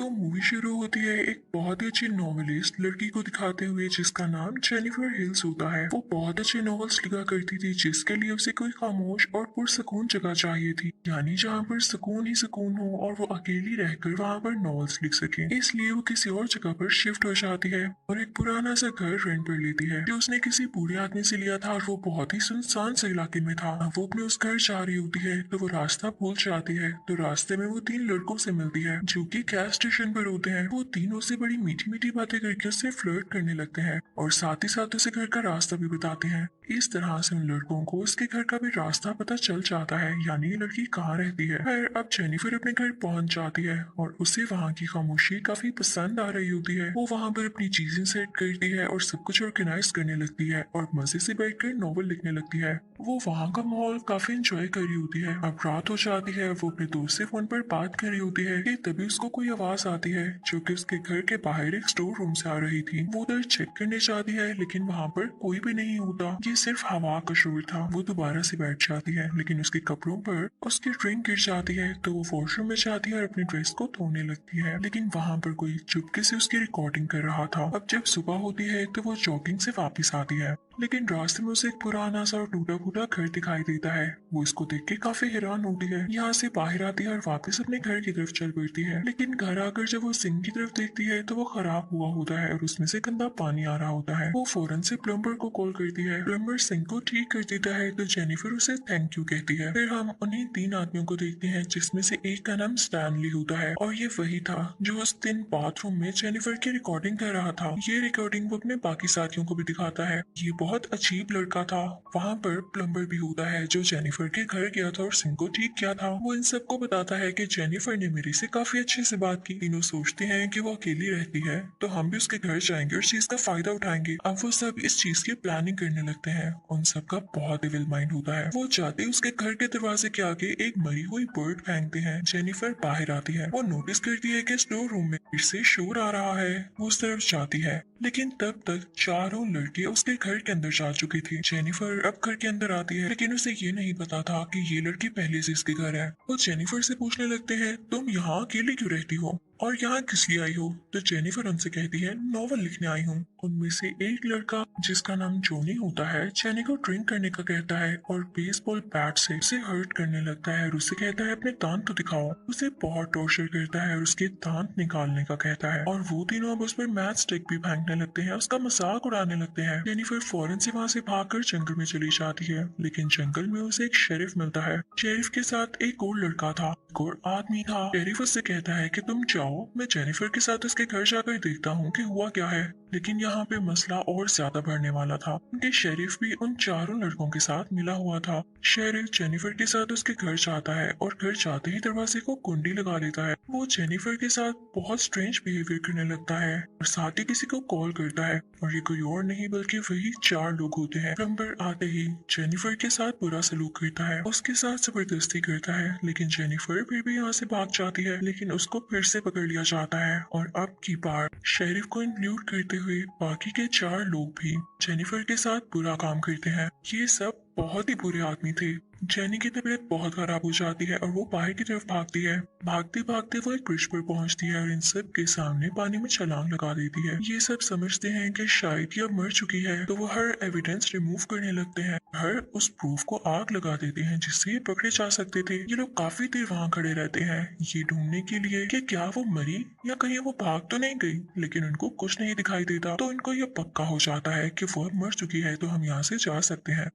तो मूवी शुरू होती है एक बहुत ही अच्छी नॉवेलिस्ट लड़की को दिखाते हुए जिसका नाम जेनिफर हिल्स होता है। वो बहुत अच्छे नॉवेल्स लिखा करती थी जिसके लिए उसे कोई खामोश और पुरसकून जगह चाहिए थी, यानी जहाँ पर सुकून ही सुकून हो और वो अकेली रहकर वहाँ पर नॉवेल्स लिख सके। इसलिए वो किसी और जगह पर शिफ्ट हो जाती है और एक पुराना सा घर रेंट पर लेती है जो उसने किसी बूढ़े आदमी से लिया था और वो बहुत ही सुनसान से इलाके में था। अब वो अपने उस घर जा रही होती है तो वो रास्ता भूल जाती है। तो रास्ते में वो तीन लड़कों से मिलती है जो कि गैस स्टेशन पर होते हैं। वो तीनों से बड़ी मीठी मीठी बातें करके उससे फ्लर्ट करने लगते हैं और साथ ही साथ उसे घर का रास्ता भी बताते हैं। इस तरह से उन लड़कों को उसके घर का भी रास्ता पता चल जाता है, यानी ये लड़की कहाँ रहती है। खैर अब जेनिफर अपने घर पहुंच जाती है और उसे वहाँ की खामोशी काफी पसंद आ रही होती है। वो वहाँ पर अपनी चीजें सेट करती है और सब कुछ ऑर्गेनाइज करने लगती है और मजे से बैठकर नॉवल लिखने लगती है। वो वहाँ का माहौल काफी इंजॉय कर रही होती है। अब रात हो जाती है, वो अपने दोस्त से फोन पर बात कर रही होती है कि तभी उसको कोई आवाज आती है जो कि उसके घर के बाहर एक स्टोर रूम से आ रही थी। वो उधर चेक करने जाती है लेकिन वहाँ पर कोई भी नहीं होता, ये सिर्फ हवा का शोर था। वो दोबारा से बैठ जाती है लेकिन उसके कपड़ों पर उसकी ड्रिंक गिर जाती है तो वो वॉशरूम में जाती है और अपनी ड्रेस को धोने लगती है, लेकिन वहाँ पर कोई चुपके से उसकी रिकॉर्डिंग कर रहा था। अब जब सुबह होती है तो वो जॉगिंग से वापस आती है लेकिन रास्ते में उसे एक पुराना सा और टूटा फूटा घर दिखाई देता है। वो इसको देख के काफी हैरान होती है, यहाँ से बाहर आती है और वापस अपने घर की तरफ चल पड़ती है। लेकिन घर आकर जब वो सिंक की तरफ देखती है तो वो खराब हुआ होता है और उसमें से गंदा पानी आ रहा होता है। वो फौरन से प्लम्बर को कॉल करती है। प्लम्बर सिंक को ठीक कर देता है तो जेनिफर उसे थैंक यू कहती है। फिर हम उन्हीं तीन आदमियों को देखते हैं जिसमें से एक का नाम स्टैनली होता है और ये वही था जो उस दिन बाथरूम में जेनिफर की रिकॉर्डिंग कर रहा था। ये रिकॉर्डिंग वो अपने बाकी साथियों को भी दिखाता है। ये बहुत अजीब लड़का था। वहाँ पर प्लम्बर भी होता है जो जेनिफर के घर गया था और सिंक को ठीक किया था। वो इन सबको बताता है कि जेनिफर ने मेरे से काफी अच्छे से बात की। तीनों सोचते हैं कि वो अकेली रहती है तो हम भी उसके घर जाएंगे और चीज का फायदा उठाएंगे। अब वो सब इस चीज की प्लानिंग करने लगते हैं। उन सबका बहुत इविल माइंड होता है। वो जाते ही उसके घर के दरवाजे के आगे एक मरी हुई बर्ड फेंकते हैं। जेनिफर बाहर आती है। वो नोटिस करती है कि स्टोर रूम में फिर से शोर आ रहा है। वो उस तरफ जाती है लेकिन तब तक चारों लड़के उसके घर के अंदर जा चुकी थी। जेनिफर अब घर के अंदर आती है लेकिन उसे ये नहीं पता था कि ये लड़की पहले से इसके घर है। वो जेनिफर से पूछने लगते हैं तुम यहाँ अकेले क्यों रहती हो और यहाँ किस लिए आई हो। तो जेनिफर उनसे कहती है नॉवल लिखने आई हूँ। उनमें से एक लड़का जिसका नाम जोनी होता है जेनी को ड्रिंक करने का कहता है और बेसबॉल बैट से उसे हर्ट करने लगता है और उसे कहता है अपने दांत तो दिखाओ। उसे बहुत टॉर्चर करता है और उसके दांत निकालने का कहता है और वो तीनों अब उस पर मैच स्टिक भी फेंकने लगते हैं, उसका मजाक उड़ाने लगते हैं। जेनिफर फौरन से वहाँ से भागकर जंगल में चली जाती है लेकिन जंगल में उसे एक शेरिफ मिलता है। शेरिफ के साथ एक और लड़का था, एक और आदमी था। शेरिफ उससे कहता है कि तुम जाओ, मैं जेनिफर के साथ उसके घर जाकर देखता हूँ कि हुआ क्या है। लेकिन यहाँ पे मसला और ज्यादा बढ़ने वाला था क्योंकि शेरिफ भी उन चारों लड़कों के साथ मिला हुआ था। शेरिफ जेनिफर के साथ उसके घर जाता है और घर जाते ही दरवाजे को कुंडी लगा देता है। वो जेनिफर के साथ बहुत स्ट्रेंज बिहेवियर करने लगता है और साथ ही किसी को कॉल करता है और ये कोई और नहीं बल्कि वही चार लोग होते हैं। प्लम्बर आते ही जेनिफर के साथ बुरा सलूक करता है, उसके साथ जबरदस्ती करता है लेकिन जेनिफर फिर भी यहाँ से भाग जाती है लेकिन उसको फिर से पकड़ लिया जाता है और अब की बार शेरिफ को इंक्लूड करते हुए बाकी के चार लोग भी जेनिफर के साथ बुरा काम करते हैं। ये सब बहुत ही बुरे आदमी थे। जेनी की तबीयत बहुत खराब हो जाती है और वो बाहर की तरफ भागती है। भागते भागते वो एक ब्रिज पर पहुंचती है और इन सब के सामने पानी में छलांग लगा देती है। ये सब समझते हैं कि शायद ये अब मर चुकी है तो वो हर एविडेंस रिमूव करने लगते हैं, हर उस प्रूफ को आग लगा देते हैं जिससे ये पकड़े जा सकते थे। ये लोग काफी देर वहाँ खड़े रहते हैं ये ढूंढने के लिए कि क्या वो मरी या कहीं वो भाग तो नहीं गई, लेकिन उनको कुछ नहीं दिखाई देता। तो इनको ये पक्का हो जाता है कि वो अब मर चुकी है तो हम यहाँ से जा सकते हैं।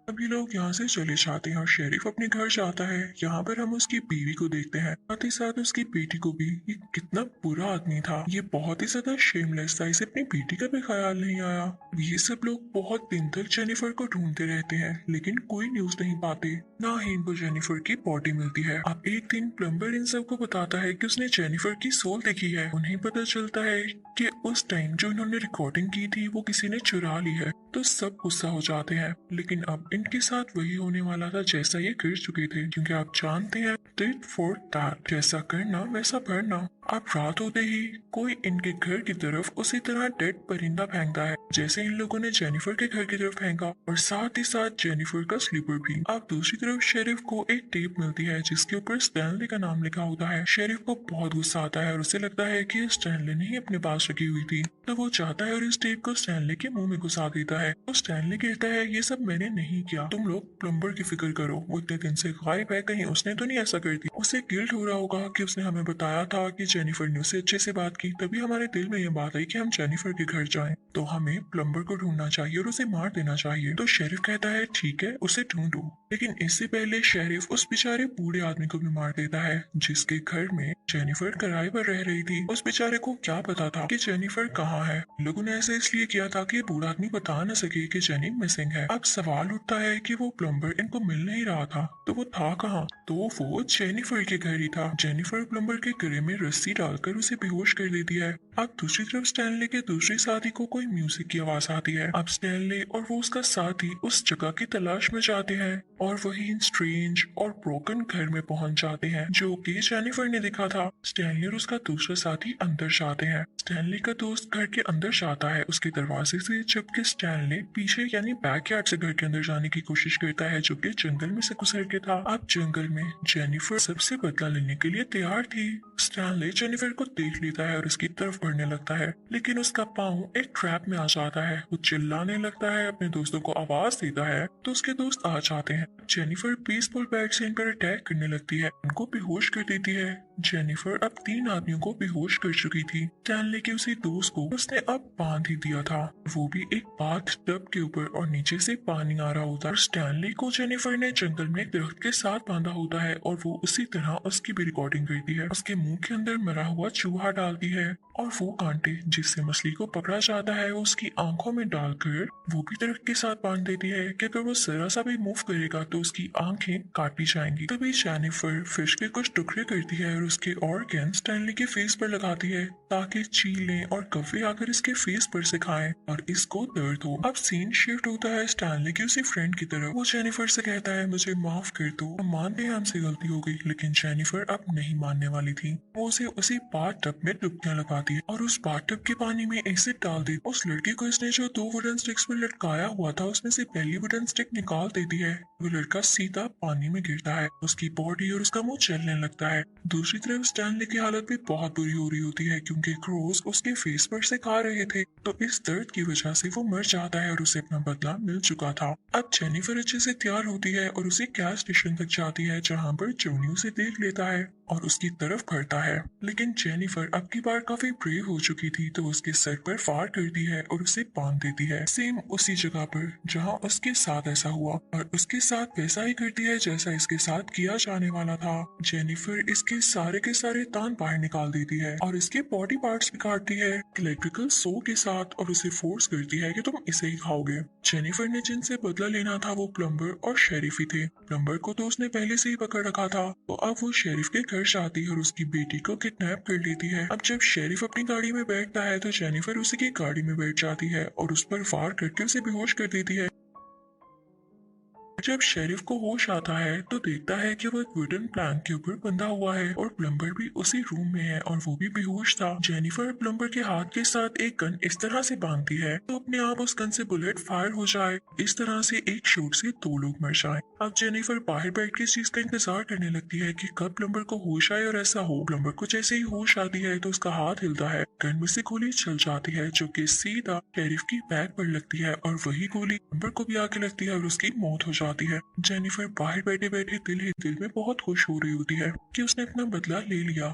सभी लोग यहाँ से चले जाते हैं और शेरिफ अपने घर जाता है। यहाँ पर हम उसकी बीवी को देखते हैं, साथ ही साथ उसकी बेटी को भी। ये कितना बुरा आदमी था, ये बहुत ही ज्यादा शेमलेस था, इसे अपनी बेटी का भी ख्याल नहीं आया। ये सब लोग बहुत दिन तक जेनिफर को ढूंढते रहते हैं लेकिन कोई न्यूज नहीं पाते, ना ही इनको जेनिफर की बॉडी मिलती है। अब एक दिन प्लम्बर इन सबको बताता है कि उसने जेनिफर की सोल देखी है। उन्हें पता चलता है कि उस टाइम जो इन्होंने रिकॉर्डिंग की थी वो किसी ने चुरा ली है। तो सब गुस्सा हो जाते हैं लेकिन अब इनके साथ वही होने वाला था जैसा ये कर चुके थे, क्योंकि आप जानते हैं टिट फॉर टैट, जैसा करना वैसा भरना। अब रात होते ही कोई इनके घर की तरफ उसी तरह डेड परिंदा फेंकता है जैसे इन लोगों ने जेनिफर के घर की तरफ फेंका, और साथ ही साथ जेनिफर का स्लीपर भी। अब दूसरी तरफ शेरिफ को एक टेप मिलती है जिसके ऊपर स्टैनली का नाम लिखा होता है। शेरिफ को बहुत गुस्सा आता है और उसे लगता है कि स्टैनली ने ही अपने पास रखी हुई थी, तो वो चाहता है और इस टेप को स्टैनली के मुंह में घुसा देता है। तो स्टैनली कहता है ये सब मैंने नहीं किया, तुम लोग प्लम्बर की फिक्र करो, वो इतने दिन से गायब है, कहीं उसने तो नहीं ऐसा कर दिया। उसे गिल्ट हो रहा होगा कि उसने हमें बताया था कि जेनिफर ने उससे अच्छे से बात की, तभी हमारे दिल में ये बात आई कि हम जेनिफर के घर जाएं, तो हमें प्लम्बर को ढूंढना चाहिए और उसे मार देना चाहिए। तो शेरिफ कहता है ठीक है, उसे ढूंढो, लेकिन इससे पहले शेरिफ उस बेचारे बूढ़े आदमी को भी मार देता है जिसके घर में जेनिफर किराए पर रह रही थी। उस बेचारे को क्या पता था कि जेनिफर कहाँ है। लोगों ने ऐसा इसलिए किया था कि बूढ़ा आदमी बता न सके कि जेनी मिसिंग है। अब सवाल उठता है कि वो प्लम्बर इनको मिल नहीं रहा था, तो वो था कहाँ? तो वो जेनिफर के घर ही था। जेनिफर प्लम्बर के गले में रस्सी डालकर उसे बेहोश कर देती है। अब दूसरी तरफ स्टैनली के दूसरे साथी को कोई म्यूजिक की आवाज आती है। अब स्टैनली और वो उसका साथी उस जगह की तलाश में जाते हैं और वही स्ट्रेंज और ब्रोकन घर में पहुंच जाते हैं जो कि जेनिफर ने देखा था। स्टैनली और उसका दूसरा साथी अंदर जाते हैं। स्टैनली का दोस्त घर के अंदर जाता है उसके दरवाजे से, जबकि स्टैनली पीछे यानी बैकयार्ड से घर के अंदर जाने की कोशिश करता है जो कि जंगल में से गुजर के था। अब जंगल में जेनिफर सबसे बदला लेने के लिए तैयार थी। स्टैनली जेनिफर को देख लेता है और उसकी तरफ बढ़ने लगता है, लेकिन उसका पाँव एक ट्रैप में आ जाता है। वो चिल्लाने लगता है, अपने दोस्तों को आवाज देता है, तो उसके दोस्त आ जाते हैं। जेनिफर बेसबॉल बैट से इन पर अटैक करने लगती है, उनको बेहोश कर देती है। जेनिफर अब 3 आदमियों को बेहोश कर चुकी थी। स्टैनली के उसी दोस्त को उसने अब बांध ही दिया था, वो भी एक बाथ टब के ऊपर, और नीचे से पानी आ रहा होता है। स्टैनली को जेनिफर ने जंगल में एक दरख्त के साथ बांधा होता है और वो उसी तरह उसकी भी रिकॉर्डिंग करती है। उसके मुंह के अंदर मरा हुआ चूहा डालती है और वो कांटे जिससे मछली को पकड़ा जाता है वो उसकी आंखों में डालकर वो भी दरख्त के साथ बांध देती है कि अगर वो जरा सा भी मूव करेगा तो उसकी आंखें काटी जाएंगी। तभी जेनिफर फिश के कुछ टुकड़े करती है और उसके ऑर्गन स्टैनली के फेस पर लगाती है ताकि चीलें और कौवे आकर इसके फेस पर से खाएं और इसको दर्द हो। अब सीन शिफ्ट होता है स्टैनली की उसी फ्रेंड की तरफ। वो जेनिफर से कहता है मुझे माफ कर दो, हम मानते हैं हमसे गलती हो गई, लेकिन जेनिफर अब नहीं मानने वाली थी। वो उसे उसी बाथ टब में डुबकियां लगाती है और उस बाथ टब के पानी में एसिड डाल देती। उस लड़की को इसने जो 2 वुडन स्टिक्स पर लटकाया हुआ था उसमें से पहली वुडन स्टिक निकाल देती है। वो लड़का सीधा पानी में गिरता है, उसकी बॉडी और उसका मुंह जलने लगता है। दूसरी तरफ स्टैनली की हालत भी बहुत बुरी हो रही होती है क्योंकि क्रोज उसके फेस पर से खा रहे थे, तो इस दर्द की वजह से वो मर जाता है और उसे अपना बदला मिल चुका था। अब जेनिफर अच्छे से तैयार होती है और उसे गैस स्टेशन तक जाती है जहाँ पर जोनी उसे देख लेता है और उसकी तरफ बढ़ता है, लेकिन जेनिफर अब की बार काफी ब्रेव हो चुकी थी तो उसके सर पर फायर करती है और उसे बांध देती है, सेम उसी जगह पर जहां उसके साथ ऐसा हुआ, और उसके साथ वैसा ही करती है जैसा इसके साथ किया जाने वाला था। जेनिफर इसके सारे के सारे तान बाहर निकाल देती है और इसके बॉडी पार्ट्स भी काटती है इलेक्ट्रिकल सो के साथ और उसे फोर्स करती है कि तुम इसे ही खाओगे। जेनिफर ने जिनसे बदला लेना था वो प्लम्बर और शेरिफ ही थे। प्लम्बर को तो उसने पहले से ही पकड़ रखा था, तो अब वो शेरिफ के घर जाती है और उसकी बेटी को किडनैप कर लेती है। अब जब शेरिफ अपनी गाड़ी में बैठता है तो जेनिफर उसी की गाड़ी में बैठ जाती है और उस पर फायर करके उसे बेहोश कर देती है। जब शेरिफ को होश आता है तो देखता है कि वो एक वुडन प्लैंक के ऊपर बंधा हुआ है और प्लम्बर भी उसी रूम में है और वो भी बेहोश था। जेनिफर प्लम्बर के हाथ के साथ एक गन इस तरह से बांधती है तो अपने आप उस गन से बुलेट फायर हो जाए, इस तरह से एक शॉट से 2 लोग मर जाएं। अब जेनिफर बाहर बैठ के इस चीज का इंतजार करने लगती है कि कब प्लम्बर को होश आए और ऐसा हो। प्लम्बर को जैसे ही होश आती है तो उसका हाथ हिलता है, गन में से गोली चल जाती है जो कि सीधा शेरिफ की बैक पर लगती है और वही गोली प्लम्बर को भी आके लगती है और उसकी मौत हो जाती है। जेनिफर बाहर बैठे बैठे दिल ही दिल में बहुत खुश हो रही होती है कि उसने अपना बदला ले लिया।